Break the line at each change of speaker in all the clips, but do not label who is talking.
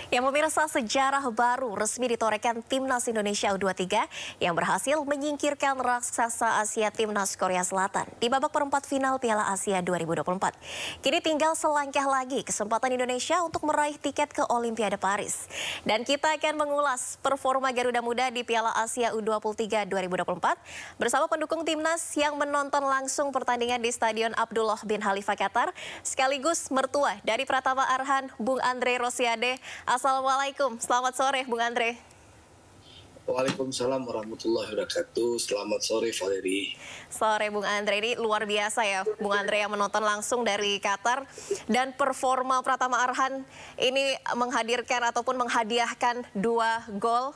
Ya pemirsa, sejarah baru resmi ditorehkan Timnas Indonesia U23 yang berhasil menyingkirkan raksasa Asia Timnas Korea Selatan di babak perempat final Piala Asia 2024. Kini tinggal selangkah lagi kesempatan Indonesia untuk meraih tiket ke Olimpiade Paris. Dan kita akan mengulas performa Garuda Muda di Piala Asia U23 2024 bersama pendukung Timnas yang menonton langsung pertandingan di Stadion Abdullah bin Khalifa Qatar, sekaligus mertua dari Pratama Arhan, Bung Andre Rosiade. Assalamualaikum, selamat sore Bung Andre.
Waalaikumsalam warahmatullahi wabarakatuh. Selamat sore Valeri.
Sore Bung Andre, ini luar biasa ya Bung Andre yang menonton langsung dari Qatar. Dan performa Pratama Arhan ini menghadirkan ataupun menghadiahkan 2 gol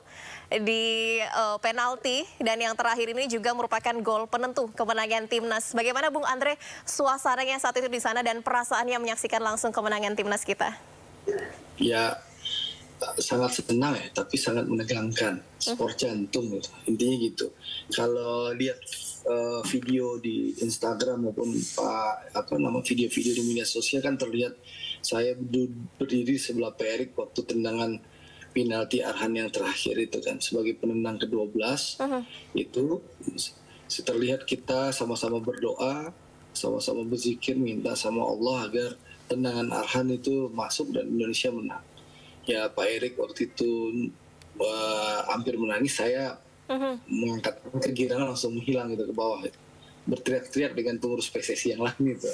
di penalti. Dan yang terakhir ini juga merupakan gol penentu kemenangan Timnas. Bagaimana Bung Andre suasananya saat itu di sana dan perasaannya menyaksikan langsung kemenangan Timnas kita?
Ya, sangat senang ya, tapi sangat menegangkan. Sport jantung gitu. Intinya gitu. Kalau lihat video di Instagram maupun video-video di media sosial kan terlihat saya berdiri sebelah Pak Erik waktu tendangan penalti Arhan yang terakhir itu kan sebagai penendang ke-12. Itu terlihat kita sama-sama berdoa, sama-sama berzikir minta sama Allah agar tendangan Arhan itu masuk dan Indonesia menang. Ya Pak Erik waktu itu hampir menangis, saya mengangkat kegirangan langsung menghilang gitu ke bawah, berteriak-teriak dengan pengurus PSSI yang lain itu,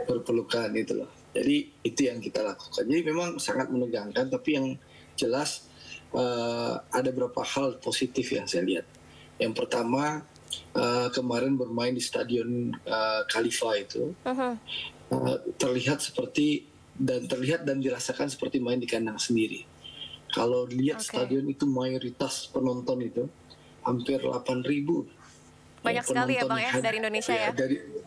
berpelukan itu loh. Jadi itu yang kita lakukan. Jadi memang sangat menegangkan, tapi yang jelas ada beberapa hal positif yang saya lihat. Yang pertama, kemarin bermain di Stadion Khalifa itu terlihat dan dirasakan seperti main di kandang sendiri. Kalau lihat stadion itu mayoritas penonton itu hampir 8.000.
Banyak sekali ya Bang ya dari Indonesia ya.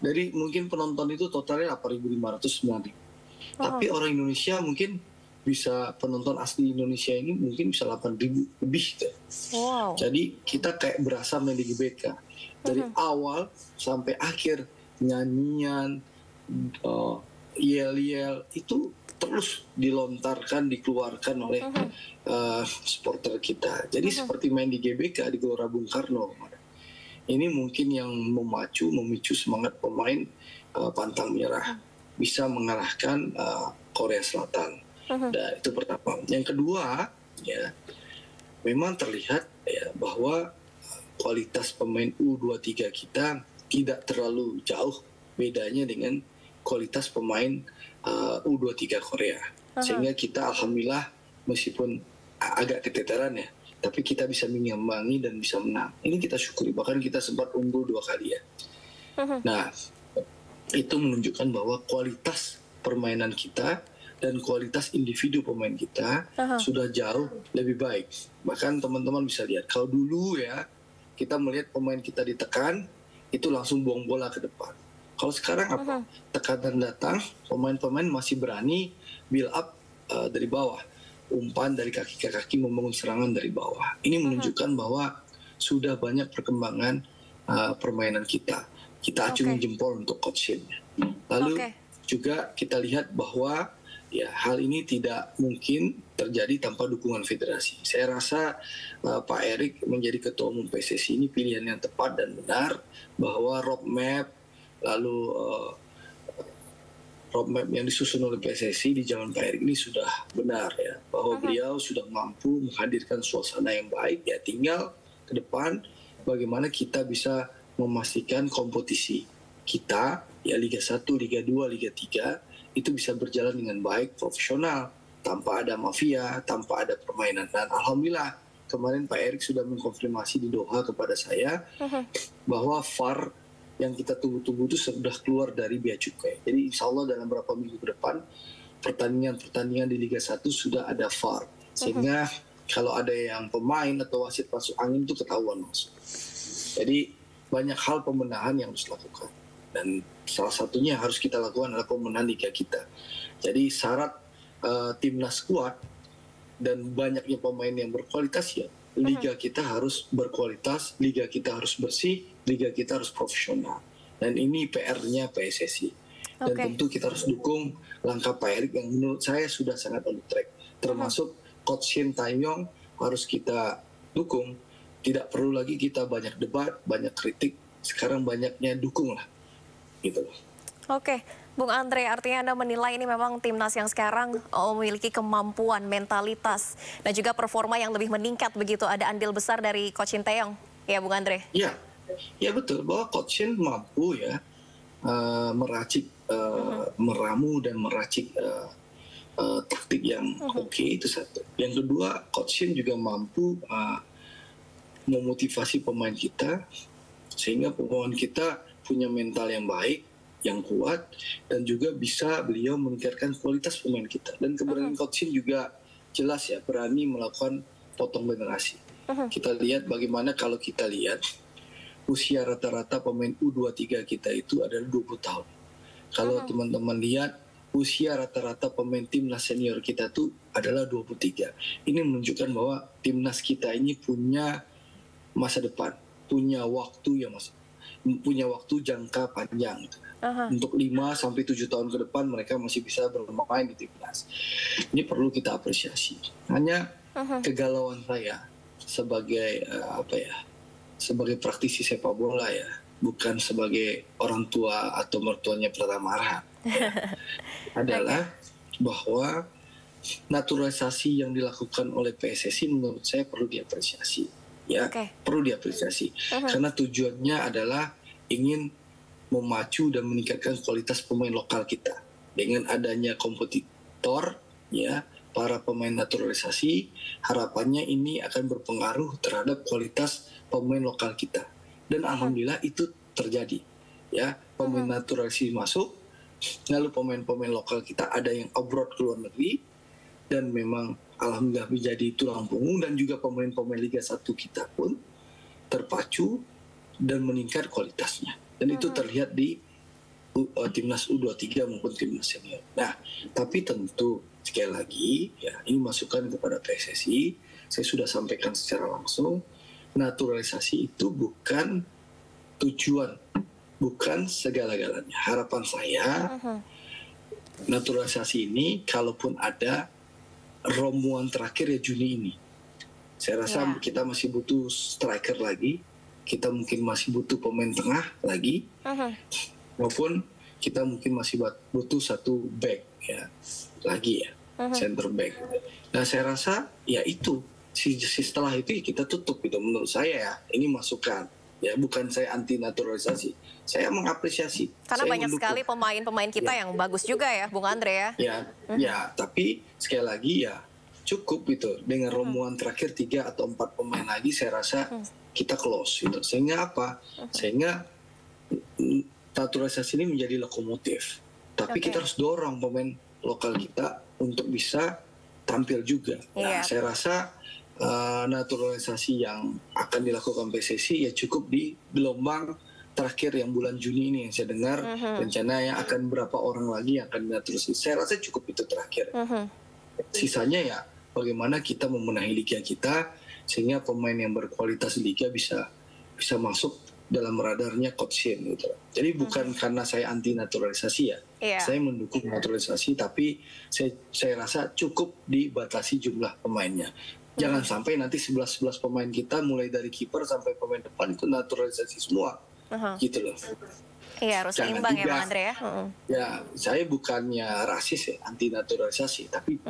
Dari mungkin penonton itu totalnya 8.500 9.000. Tapi orang Indonesia mungkin bisa, penonton asli Indonesia ini mungkin bisa 8.000 lebih gitu. Wow. Jadi kita kayak berasa main di GBK. Dari awal sampai akhir nyanyian, yel-yel itu terus dilontarkan, dikeluarkan oleh supporter kita. Jadi seperti main di GBK di Gelora Bung Karno. Ini mungkin yang memicu semangat pemain Pantang Merah bisa mengalahkan Korea Selatan. Nah, itu pertama. Yang kedua, ya memang terlihat ya bahwa kualitas pemain U23 kita tidak terlalu jauh bedanya dengan kualitas pemain U23 Korea. Sehingga kita alhamdulillah meskipun agak keteteran ya, tapi kita bisa mengimbangi dan bisa menang. Ini kita syukuri, bahkan kita sempat unggul 2 kali ya. Nah, itu menunjukkan bahwa kualitas permainan kita dan kualitas individu pemain kita sudah jauh lebih baik. Bahkan teman-teman bisa lihat, kalau dulu ya kita melihat pemain kita ditekan, itu langsung buang bola ke depan. Kalau sekarang apa? Tekanan datang, pemain-pemain masih berani build up dari bawah. Umpan dari kaki ke kaki, membangun serangan dari bawah. Ini menunjukkan bahwa sudah banyak perkembangan permainan kita. Kita acungi jempol untuk coachingnya. Lalu juga kita lihat bahwa ya hal ini tidak mungkin terjadi tanpa dukungan federasi. Saya rasa Pak Erik menjadi ketua umum PSSI ini pilihan yang tepat dan benar, bahwa roadmap yang disusun oleh PSSI di zaman Pak Erik ini sudah benar ya, bahwa beliau sudah mampu menghadirkan suasana yang baik. Ya tinggal ke depan bagaimana kita bisa memastikan kompetisi kita ya Liga 1, Liga 2, Liga 3 itu bisa berjalan dengan baik, profesional, tanpa ada mafia, tanpa ada permainan. Dan alhamdulillah kemarin Pak Erik sudah mengkonfirmasi di Doha kepada saya bahwa VAR yang kita tunggu-tunggu itu sudah keluar dari Bea Cukai. Jadi insya Allah dalam beberapa minggu ke depan pertandingan-pertandingan di Liga 1 sudah ada VAR. Sehingga kalau ada yang pemain atau wasit masuk angin itu ketahuan masuk. Jadi banyak hal pembenahan yang harus dilakukan. Dan salah satunya harus kita lakukan adalah pembenahan Liga kita. Jadi syarat timnas kuat dan banyaknya pemain yang berkualitas ya, Liga kita harus berkualitas, Liga kita harus bersih, Liga kita harus profesional. Dan ini PR-nya PSSI. Dan
Oke.
tentu kita harus dukung langkah Pak Erik yang menurut saya sudah sangat on the track. Termasuk Coach Shin Tae-yong harus kita dukung. Tidak perlu lagi kita banyak debat, banyak kritik. Sekarang banyaknya dukung lah. Gitu loh.
Oke, Bung Andre, artinya Anda menilai ini memang timnas yang sekarang memiliki kemampuan, mentalitas, dan juga performa yang lebih meningkat begitu. Ada andil besar dari Coach Shin Tae-yong, ya Bung Andre?
Ya, ya betul bahwa Coach Shin mampu ya meracik, meramu dan meracik taktik yang oke, itu satu. Yang kedua, Coach Shin juga mampu memotivasi pemain kita sehingga pemain kita punya mental yang baik, yang kuat, dan juga bisa beliau meningkatkan kualitas pemain kita. Dan keberanian Coach Shin juga jelas ya, berani melakukan potong generasi. Kita lihat bagaimana kalau kita lihat usia rata-rata pemain U23 kita itu adalah 20 tahun. Kalau teman-teman lihat usia rata-rata pemain timnas senior kita tuh adalah 23. Ini menunjukkan bahwa timnas kita ini punya masa depan, punya waktu punya waktu jangka panjang. Untuk 5 sampai 7 tahun ke depan mereka masih bisa bermain di timnas. Ini perlu kita apresiasi. Hanya kegalauan saya sebagai sebagai praktisi sepak bola ya, bukan sebagai orang tua atau mertuanya Pratama Arhan, adalah bahwa naturalisasi yang dilakukan oleh PSSI menurut saya perlu diapresiasi, ya, perlu diapresiasi, karena tujuannya adalah ingin memacu dan meningkatkan kualitas pemain lokal kita dengan adanya kompetitor, ya. Para pemain naturalisasi, harapannya ini akan berpengaruh terhadap kualitas pemain lokal kita. Dan alhamdulillah itu terjadi. Ya, pemain naturalisasi masuk, lalu pemain-pemain lokal kita ada yang abroad ke luar negeri, dan memang alhamdulillah menjadi tulang punggung, dan juga pemain-pemain Liga 1 kita pun terpacu dan meningkat kualitasnya. Dan itu terlihat di timnas U23 maupun timnas senior. Nah, tapi tentu sekali lagi, ya, ini masukan kepada PSSI, saya sudah sampaikan secara langsung, naturalisasi itu bukan tujuan, bukan segala-galanya. Harapan saya, naturalisasi ini, kalaupun ada rombongan terakhir ya Juni ini. Saya rasa kita masih butuh striker lagi, kita mungkin masih butuh pemain tengah lagi, maupun kita mungkin masih butuh satu back ya lagi ya, center back. Nah saya rasa ya itu setelah itu kita tutup itu menurut saya ya, ini masukan ya, bukan saya anti naturalisasi, saya mengapresiasi
karena
saya
banyak
mendukung.
sekali pemain-pemain kita yang bagus juga ya Bung Andre ya.
Ya tapi sekali lagi ya cukup gitu dengan rombongan terakhir 3 atau 4 pemain lagi, saya rasa kita close gitu. Sehingga apa? Sehingga naturalisasi ini menjadi lokomotif. Tapi kita harus dorong pemain lokal kita untuk bisa tampil juga. Nah, saya rasa naturalisasi yang akan dilakukan PSSI ya cukup di gelombang terakhir yang bulan Juni ini yang saya dengar rencananya akan berapa orang lagi yang akan naturalisasi. Saya rasa cukup itu terakhir. Sisanya ya bagaimana kita membenahi liga kita sehingga pemain yang berkualitas liga bisa masuk dalam radarnya Coach Shin gitu. Jadi bukan karena saya anti naturalisasi ya, saya mendukung naturalisasi, tapi saya rasa cukup dibatasi jumlah pemainnya. Jangan sampai nanti 11 pemain kita mulai dari kiper sampai pemain depan itu naturalisasi semua, gitu loh.
Iya, harus seimbang ya Bang Andre ya.
Ya, saya bukannya rasis ya, anti naturalisasi, tapi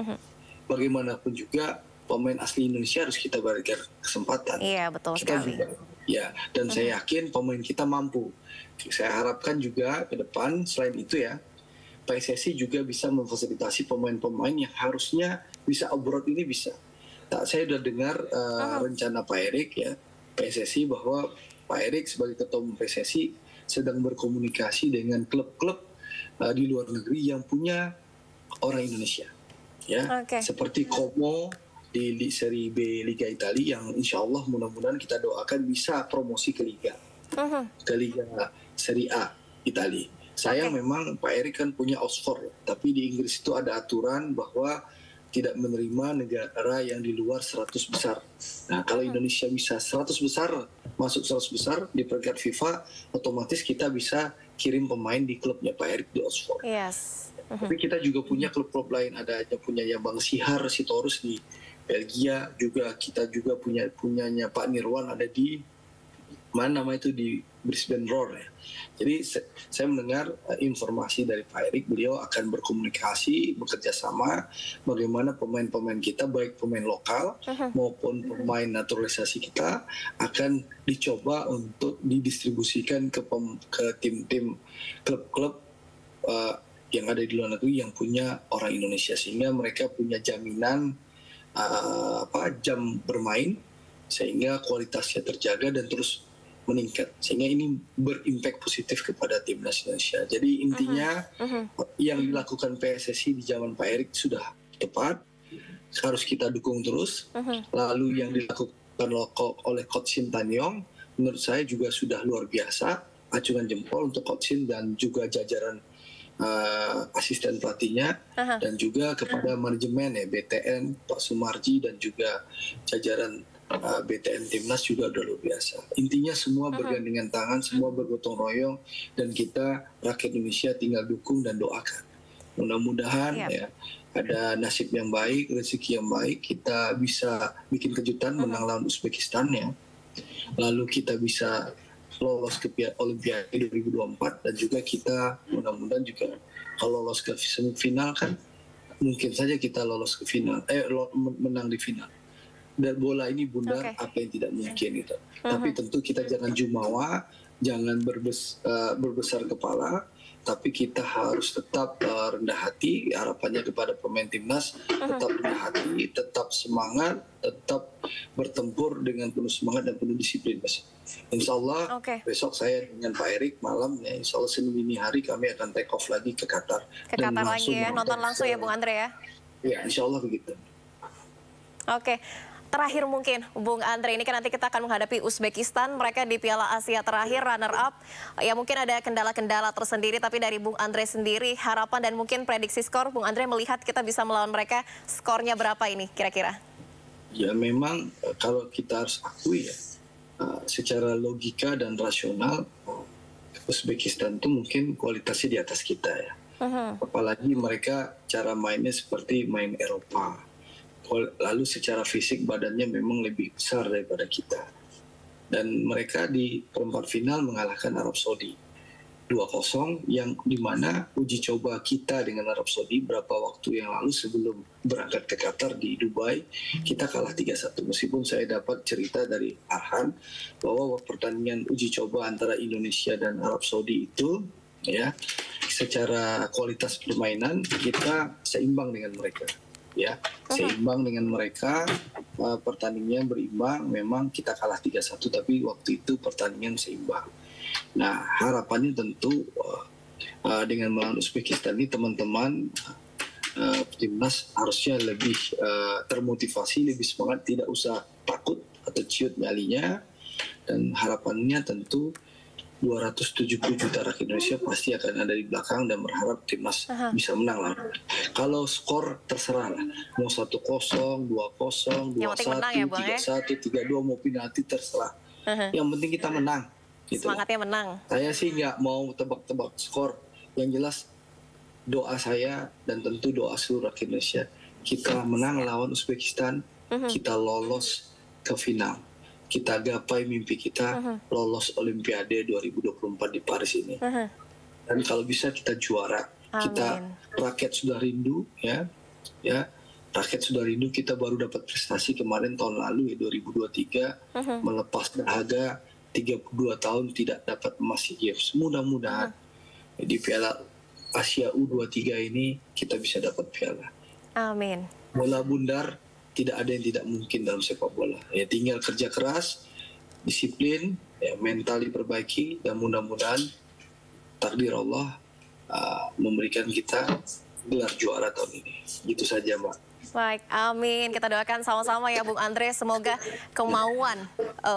bagaimanapun juga pemain asli Indonesia harus kita berikan kesempatan.
Iya, betul
kita
sekali.
Juga, ya, dan saya yakin pemain kita mampu. Saya harapkan juga ke depan selain itu ya, PSSI juga bisa memfasilitasi pemain-pemain yang harusnya bisa abroad ini bisa. Saya sudah dengar rencana Pak Erik ya, PSSI, bahwa Pak Erik sebagai ketua umum PSSI sedang berkomunikasi dengan klub-klub di luar negeri yang punya orang Indonesia. Ya, seperti Como di Serie B Liga Italia yang insya Allah mudah-mudahan kita doakan bisa promosi ke Liga Serie A Italia. Saya memang Pak Erik kan punya Oxford, tapi di Inggris itu ada aturan bahwa tidak menerima negara yang di luar 100 besar. Nah kalau Indonesia bisa 100 besar, masuk 100 besar di peringkat FIFA, otomatis kita bisa kirim pemain di klubnya Pak Erik di Oxford.
Yes.
Tapi kita juga punya klub-klub lain, ada punya Bang Sihar Sitorus di Belgia, juga kita juga punyanya Pak Nirwan ada di mana nama itu di Brisbane Roar ya. Jadi saya mendengar informasi dari Pak Erik, beliau akan berkomunikasi, bekerja sama bagaimana pemain-pemain kita baik pemain lokal maupun pemain naturalisasi kita akan dicoba untuk didistribusikan ke tim-tim klub-klub yang ada di luar negeri yang punya orang Indonesia, sehingga mereka punya jaminan jam bermain sehingga kualitasnya terjaga dan terus meningkat, sehingga ini berimpact positif kepada timnas Indonesia. Jadi intinya yang dilakukan PSSI di zaman Pak Erik sudah tepat, harus kita dukung terus. Lalu yang dilakukan oleh Coach Shin Tae-yong menurut saya juga sudah luar biasa, acungan jempol untuk Coach Shin dan juga jajaran asisten pelatihnya, dan juga kepada manajemen ya BTN Pak Sumarji dan juga jajaran BTN Timnas juga udah luar biasa. Intinya semua bergandengan tangan, semua bergotong royong, dan kita rakyat Indonesia tinggal dukung dan doakan. Mudah-mudahan ya ada nasib yang baik, rezeki yang baik, kita bisa bikin kejutan menang lawan Uzbekistan ya. Lalu kita bisa lolos ke Olimpiade 2024, dan juga kita mudah-mudahan juga kalau lolos ke semifinal kan mungkin saja kita lolos ke final, menang di final. Dan bola ini bundar, apa yang tidak mungkin itu. Tapi tentu kita jangan jumawa, jangan berbesar kepala, tapi kita harus tetap rendah hati. Harapannya kepada pemain timnas tetap rendah hati, tetap semangat, tetap bertempur dengan penuh semangat dan penuh disiplin. Insya Allah besok saya dengan Pak Erik malam ya, Insya Allah Senin dini hari kami akan take off lagi ke Qatar.
Ke Qatar lagi ya, nonton langsung ya Bung Andre ya?
Ya Insya Allah begitu.
Terakhir mungkin, Bung Andre, ini kan nanti kita akan menghadapi Uzbekistan, mereka di Piala Asia terakhir, runner-up. Ya mungkin ada kendala-kendala tersendiri, tapi dari Bung Andre sendiri, harapan dan mungkin prediksi skor, Bung Andre melihat kita bisa melawan mereka, skornya berapa ini kira-kira?
Ya memang kalau kita harus akui ya, secara logika dan rasional, Uzbekistan itu mungkin kualitasnya di atas kita ya. Apalagi mereka cara mainnya seperti main Eropa. Lalu secara fisik badannya memang lebih besar daripada kita. Dan mereka di perempat final mengalahkan Arab Saudi 2-0, yang dimana uji coba kita dengan Arab Saudi berapa waktu yang lalu sebelum berangkat ke Qatar di Dubai, kita kalah 3-1. Meskipun saya dapat cerita dari Arhan bahwa pertandingan uji coba antara Indonesia dan Arab Saudi itu ya, secara kualitas permainan kita seimbang dengan mereka. Ya, seimbang dengan mereka, pertandingannya berimbang, memang kita kalah 3-1, tapi waktu itu pertandingan seimbang. Nah, harapannya tentu dengan melawan Uzbekistan ini teman-teman timnas harusnya lebih termotivasi, lebih semangat, tidak usah takut atau ciut nyalinya, dan harapannya tentu 270 juta rakyat Indonesia pasti akan ada di belakang dan berharap timnas bisa menang lah. Kalau skor terserah lah, mau 1-0, 2-0, 2-1, 3-1, 3-2, mau penalti terserah. Yang penting kita menang. Gitu.
Semangatnya menang.
Saya sih nggak mau tebak-tebak skor. Yang jelas doa saya dan tentu doa seluruh rakyat Indonesia, kita menang lawan Uzbekistan, kita lolos ke final. Kita gapai mimpi kita lolos Olimpiade 2024 di Paris ini. Dan kalau bisa kita juara. Kita rakyat sudah rindu ya. Rakyat sudah rindu, kita baru dapat prestasi kemarin tahun lalu ya 2023 melepas dahaga 32 tahun tidak dapat emas SEA Games. Mudah-mudahan di Piala Asia U23 ini kita bisa dapat piala.
Amin.
Bola bundar, tidak ada yang tidak mungkin dalam sepak bola. Ya tinggal kerja keras, disiplin, ya, mental diperbaiki, dan mudah-mudahan takdir Allah memberikan kita gelar juara tahun ini. Gitu saja, Mbak.
Baik, amin. Kita doakan sama-sama ya Bung Andre, semoga kemauan,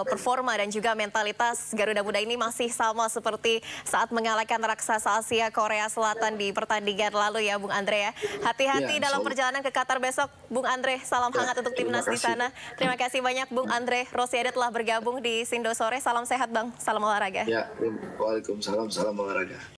performa dan juga mentalitas Garuda Muda ini masih sama seperti saat mengalahkan raksasa Asia Korea Selatan di pertandingan lalu ya Bung Andre ya. Hati-hati
Ya,
dalam
insya Allah.
perjalanan ke Qatar besok Bung Andre. Salam
Ya,
hangat untuk
terima
timnas di
kasih.
sana. Terima kasih banyak Bung Andre Rosiade telah bergabung di Sindo Sore. Salam sehat Bang, salam olahraga.
Ya, waalaikumsalam, salam olahraga.